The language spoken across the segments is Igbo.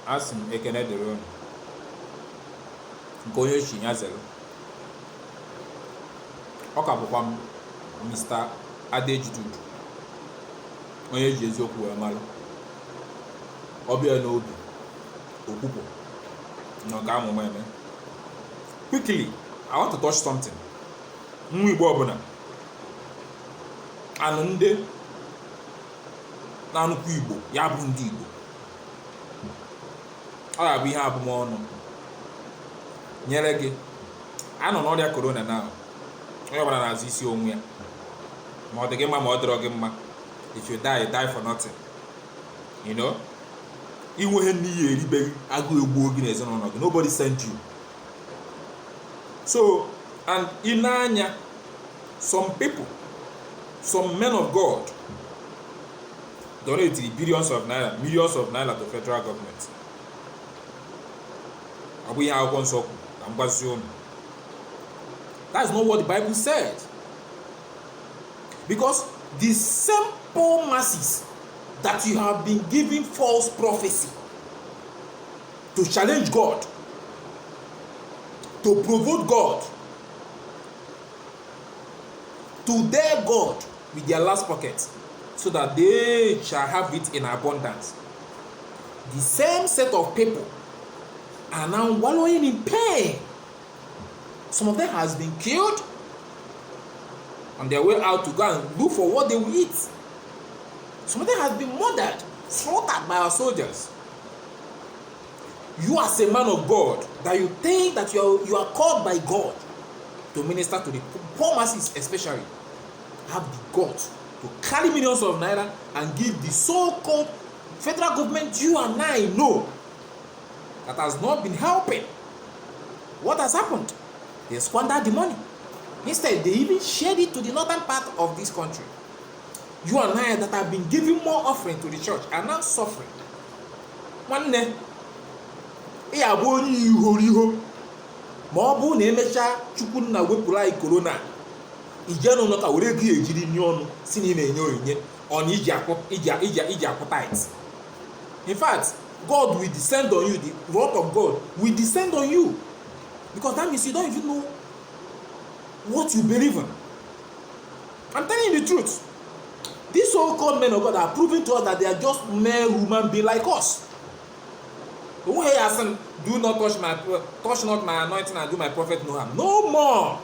asị m ekene dịrị unu nke onye chi ya zere. Ọ ka bụkwa m Mr. Adejududu, onye ji eziokwu wee malụ. Ọbịa n'obi okwupụ na ọ ga-amụma eme. Quickly, I want to touch something. Nwa Igbo ọbụla anụ ndị na-anụkwu Igbo ya bụ ndị Igbo, ọ ga-abụ ihe abụmọnụ nyere gị. Anọ n'ọrịa korona na onye ọbụla na-azụ isi onwe ya, ma ọ dị gị mma ma ọ dịrọ gị mma. If you die, you die for nothing. You know, inwe ihe n'iyi eribeghị agụụ egbuo gị n'ezinụlọ gị. Nobody sent you. So, and in anya, some people, some men of God donated billions of naira, millions of naira to federal government. Abu ya akwụkwọ nsọ ka mgbazi unu. That's not what the Bible said. Because the same poor masses that you have been giving false prophecy to challenge God, to provoke God, to dare God with their last pocket, so that they shall have it in abundance. The same set of people are now wallowing in pain. Some of them has been killed on their way out to go and look for what they will eat. Some of them has been murdered, slaughtered by our soldiers. You as a man of God, that you think that you are called by God to minister to the poor masses, especially, have the guts to carry millions of naira and give the so-called federal government you and I know that has not been helping. What has happened? They squandered the money. Instead, they even shared it to the northern part of this country. You and I that have been giving more offering to the church are now suffering. One day, ya bụ onye ihoriho ma ọ bụ na emechaa Chukwu nna wepụrụ anyị korona, ije n'ụlọ ka were gị ejiri nye ọnụ si na ị na-enye onyinye ọna iji akwụ tithes. In fact, God will descend on you, the wrath of God will descend on you, because that means you don't even know what you believe in. I'm telling you the truth. These so-called men of God are proving to us that they are just mere human beings like us. Who here has said, do not touch not my anointing and do my prophet no harm? No more.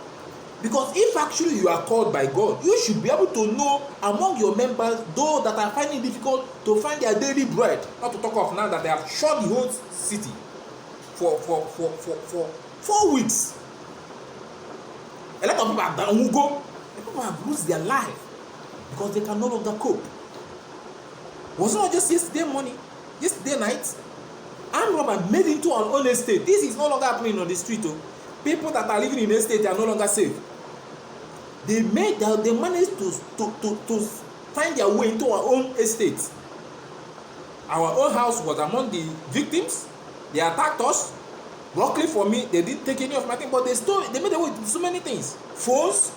Because if actually you are called by God, you should be able to know among your members those that are finding it difficult to find their daily bread. Not to talk of now that they have shut the whole city for 4 weeks. A lot of people are down who go. People have lost their life because they can no longer cope. Was it not just yesterday morning, yesterday night? Armed robber made into an own estate. This is no longer happening on the street. Oh. People that are living in the estate are no longer safe. They managed to find their way into our own estate. Our own house was among the victims. They attacked us. Luckily for me, they didn't take any of my things, but they made away with so many things. Phones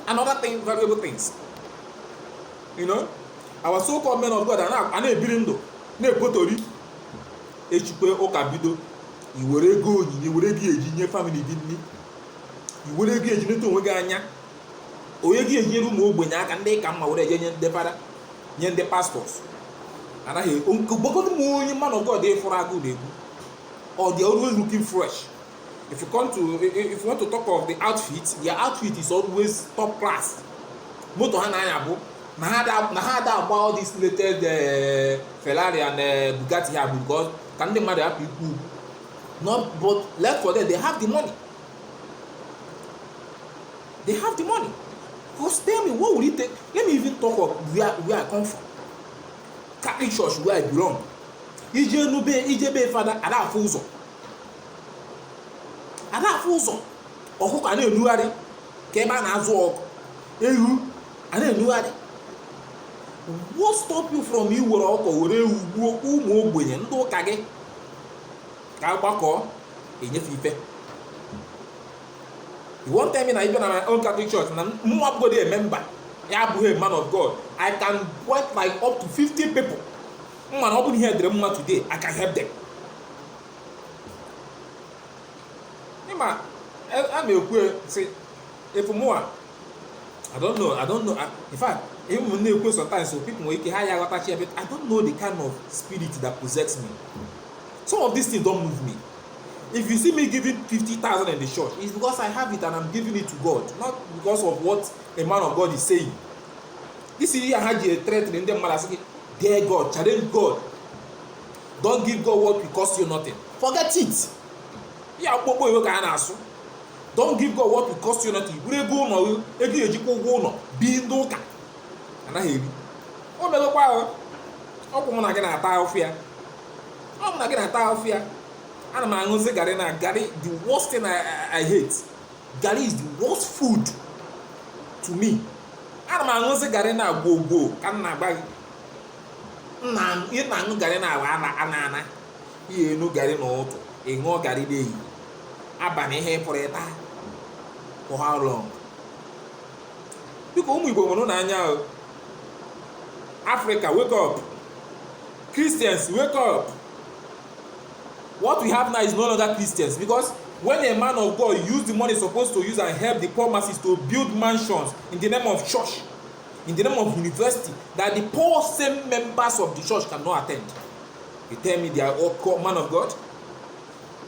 and other things, valuable things. You know, our so-called men of God are now birindo, potori, echukwe okabido, iwere go onyinye, iwere gi ejinye family dinni, iwere gi ejinye to onwe gi anya, onye gi ejinye ụmụ ogbenye aka ndị ka mma were ejenye ndị fada, nye ndị pastors. Anaghị ogbogodu m onye man of God fụrụ agụ na-egbu, or they are always looking fresh. If you want to talk of the outfit, their outfit is always top class. Moto ha na-anya bụ na ha da agba all this latest Ferrari and Bugatti here because can the mother happy cool? Not, but left for them, they have the money. They have the money. Because tell me, what will it take? Let me even talk of where I come from. Catholic Church, where I belong. Ijebe father, Ada Fuzo. Ada Fuzo. Oku ka na-enugharị ka ebe a na-azụ ọkụ. Ehu a na-enugharị. What stop you from you were ọkụ were ewu gbuo ụmụ ogbenye ndị ụka gị ka gbakọ enyefe ife? You won't tell me na even na my own Catholic Church na mụ abụghị a member ya abụghị a man of God. I can point like up to 50 people. Man, open here the today, I can help them. I'm a say if more I don't know. In fact, even when they sometimes so people will higher but I don't know the kind of spirit that possesses me. Some of these things don't move me. If you see me giving 50,000 in the church, it's because I have it and I'm giving it to God, not because of what a man of God is saying. This is I had a threat in them saying, dear God, challenge God. Don't give God what will cost you nothing. Forget it. Don't give God what will cost you nothing. You go no, be no ka. And I hear you. Oh, me go kwa. Oh, come on again at Taofia. Oh, I'm again at Taofia. And I'm going to say Gary, the worst thing I hate. Gary is the worst food to me. And I'm going to say Gary na go. Can na bag. Na Gary na ana. You know Gary no to. E ngo Gary dey. Abani he for it. For how long? Because we go no na anya. Africa, wake up. Christians, wake up. What we have now is no longer Christians, because when a man of God use the money supposed to use and help the poor masses to build mansions in the name of church, in the name of university, that the poor same members of the church cannot attend. You tell me they are all called man of God?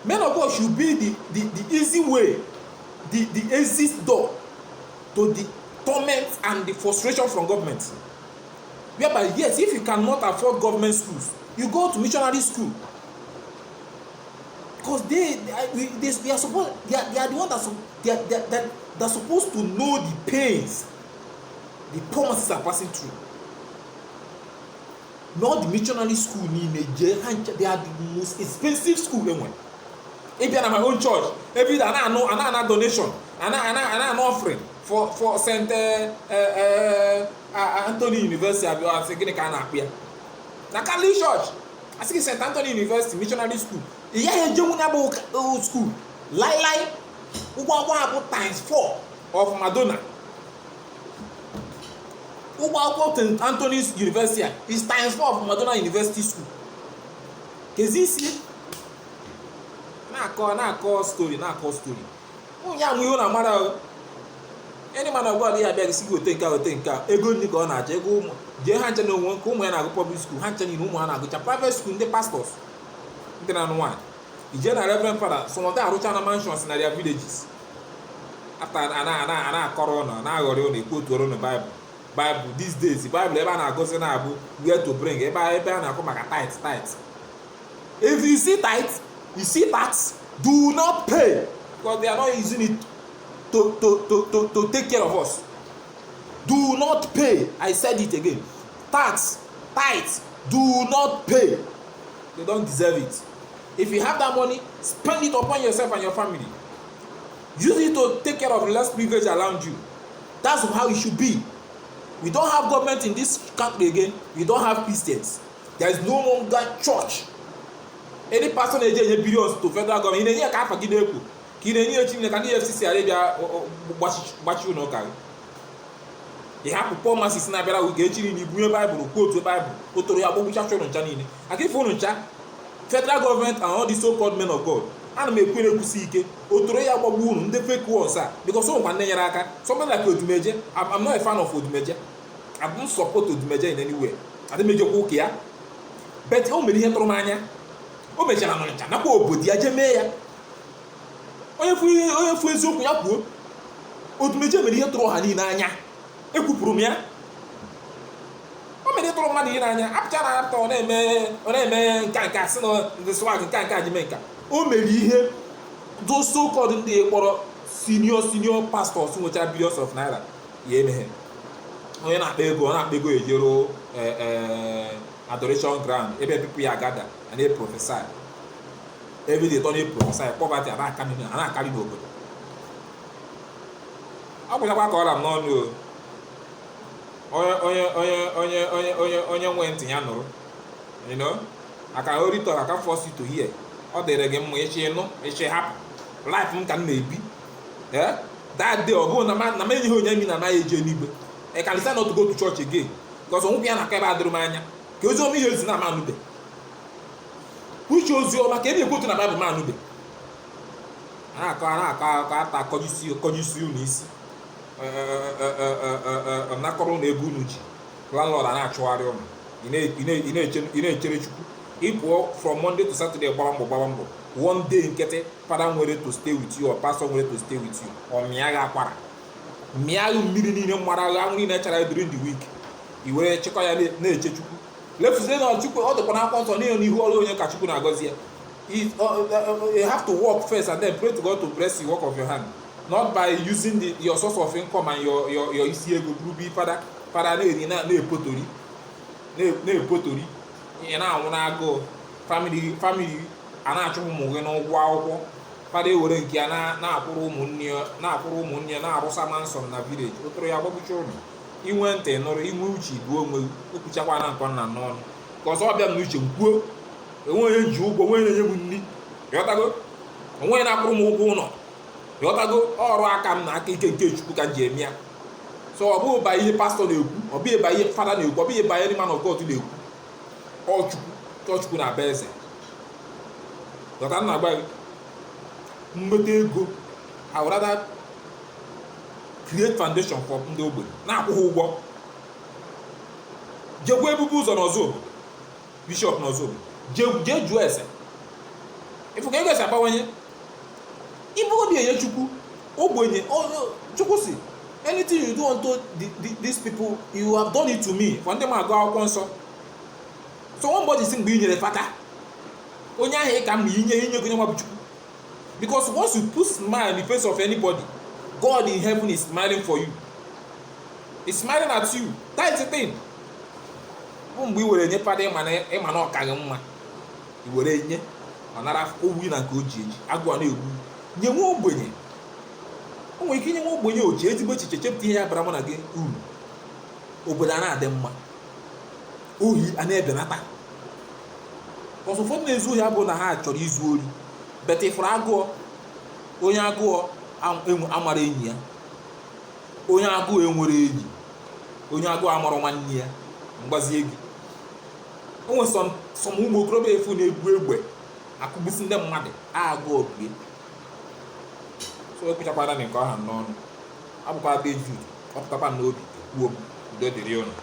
Men of God should be the easy way, the easiest door to the torment and the frustration from government. Whereby, yes, if you cannot afford government schools, you go to missionary school. Because they are supposed, they are the ones that supposed to know the pains the poor masses are passing through. Not the missionary school in Nigeria. They are the most expensive school anyway. If you are my own church, every day I know an donation, an offering for Saint Anthony University. I was thinking can appear. Na Catholic Church, I think Saint Anthony University missionary school. Yeah, old school. Lie. About times 4 of Madonna. St. Anthony's University is times 4 of Madonna University School. Kezisi. Na call story. Any man of God here beg see go take out. Ego ni go na je go je hanche no won ko mo na go public school, hanche ni no mo na go private school the pastors. Then and one. The Reverend Father, some of them are rich mansions in their villages. After ana corona, na go on quote to the Bible these days. The Bible ever na go say na where to bring. Ever na come like tight. If you see tight, you see tax, do not pay, because they are not using it to take care of us. Do not pay. I said it again. Tax, tithe, do not pay. They don't deserve it. If you have that money, spend it upon yourself and your family. Use it to take care of the less privilege around you. That's how it should be. We don't have government in this country again. We don't have Christians. There is no longer church. Any person who has billions to federal government, he can't forgive them. He can't FCC Arabia watch you no carry. They have to pour masses in Abela with getting in the Bible, quote the Bible, Otoria Bobucha on Janini. I give phone federal government and all the so-called men of God. And me kwere kusike Otoria Bobu, the fake ones, because someone like Odumeje. I'm not a fan of Odumeje. I don't support Odumeje in any way. I don't make you okay. But oh, me here Romania. Oh, me jana moncha. Na ko obodi aje meya. Oye fu ezoku ya puo. Odumeje me here tro hani na anya. Ekwupuru m ya. O mere tụrụ mmadụ ihe n'anya, apụchara apụta ọ na-eme nka sị na ndị swag nka ji mee nka. O mere ihe those so-called ndị kpọrọ senior pastors nwechara billions of naira ya emeghe. Onye na-akpa ego ejero adoration ground ebe people ya gather and they prophesy. Every day they prophesy poverty ana-akarị n'obodo. Ọ gwụchakwa ka ọra m n'ọnụ onye nwe ntị ya nụrụ, you know, aka auditor aka force you to hear. Ọ dịrị gị mma echi hapụ life m ka m na-ebi that day ọ bụrụ na m enyeghị onye mi na anaghị eje n'igwe. I can decide not to go to church again because onwekwa ya na-aka ebe adịrị m anya ka ozi ọma ihe ozi na manube uche ozi ọma ka ebe ekwotu na Bible manube na-akọ ata akọjisi unu isi nakọrọ na ego unu ji landlord a na-achụgharị ụnụ ị na-echere Chukwu ịpụọ from Monday to Saturday gbara mbọ one day nkịtị fada nwere to stay with you or pastor nwere to stay with you ọ mịa gị akwara mịa gị mmiri niile mara agha anwụ niile echara during the week i were chịkọ ya na-eche Chukwu lefuzie na Chukwu ọ dịkwa n'akwụkwọ nsọ n'ihu ọrụ onye ka Chukwu na-agọzi ya. You have to work first and then pray to God to bless the work of your hand, not by using your source of income and your isi ego group fada na-eri na-epotori ị na-anwụ n'agụụ family a na-achụ ụmụ gị n'ụgwọ akwụkwọ fada ewere nke ya na-akwụrụ ụmụnne ya na-arụsa manson na village ụtụrụ ya gbagbucha ụlọ inwe ntị nụrụ inwe uche bụ onwe okwuchakwa na nkọ nna n'ọnụ ka ọzọ ọbịa m n'uche m kwuo enweghị nji ụgwọ onwe na-enye m nri ịghọtago onwe na-akwụrụ m ụgwọ ụlọ ịghọtago ọrụ aka m na aka ike nke Chukwu ka m ji eme ya. So ọ bụghị ba ihe pastọ na-ekwu, ọ bụghị ba ihe fada na-ekwu, ọ bụghị ba ihe man of God na-ekwu, ọ Chukwu na-aba eze. Dọka m na-agba gị mmeta ego I would rather create foundation for ndị ogbenye na-akwụ ha ụgwọ. Jekwa ebubo ụzọ n'Ọzọgbo bishọp n'Ọzọgbo jee jụọ ese ifu ka ego esi abawanye ibu dị enye Chukwu ogbenye Chukwu si anything you do unto these people you have done it to me. For ndị m agụ akwụkwọ nsọ so one si mgbe i nyere fata onye ahụ ị ka mma inye onye nwa bụ Chukwu, because once you put smile in the face of anybody, God in heaven is smiling for you. He's smiling at you. That is the thing. Mgbe i were nye fada ịma na ọ ka gị mma i were nye ọ nara owu na nke o ji eji agụọ na-egbu nye nwa ogbenye. O nwere ike inye nwa ogbenye oji ezigbo echiche chepụta ihe ya bara mụ na gị uru, obodo a na-adị mma, ohi a na-ebenata. Ọsọ ụfọdụ na-ezu ohi abụ na ha chọrọ izu ori, bete ifuru agụọ onye agụọ amara enyi ya, onye agụụ enwere enyi, onye agụụ amara nwanne ya mgbazie gị. O nwere sọm ụmụ okorobịa efu na-egbu egbe akụgbisi ndị mmadụ agụọ bie. So ekwuchakwara nke ọha n'ọnụ abụkwa David ọpụtakwa n'obi ekwuo m udo dịrị unu.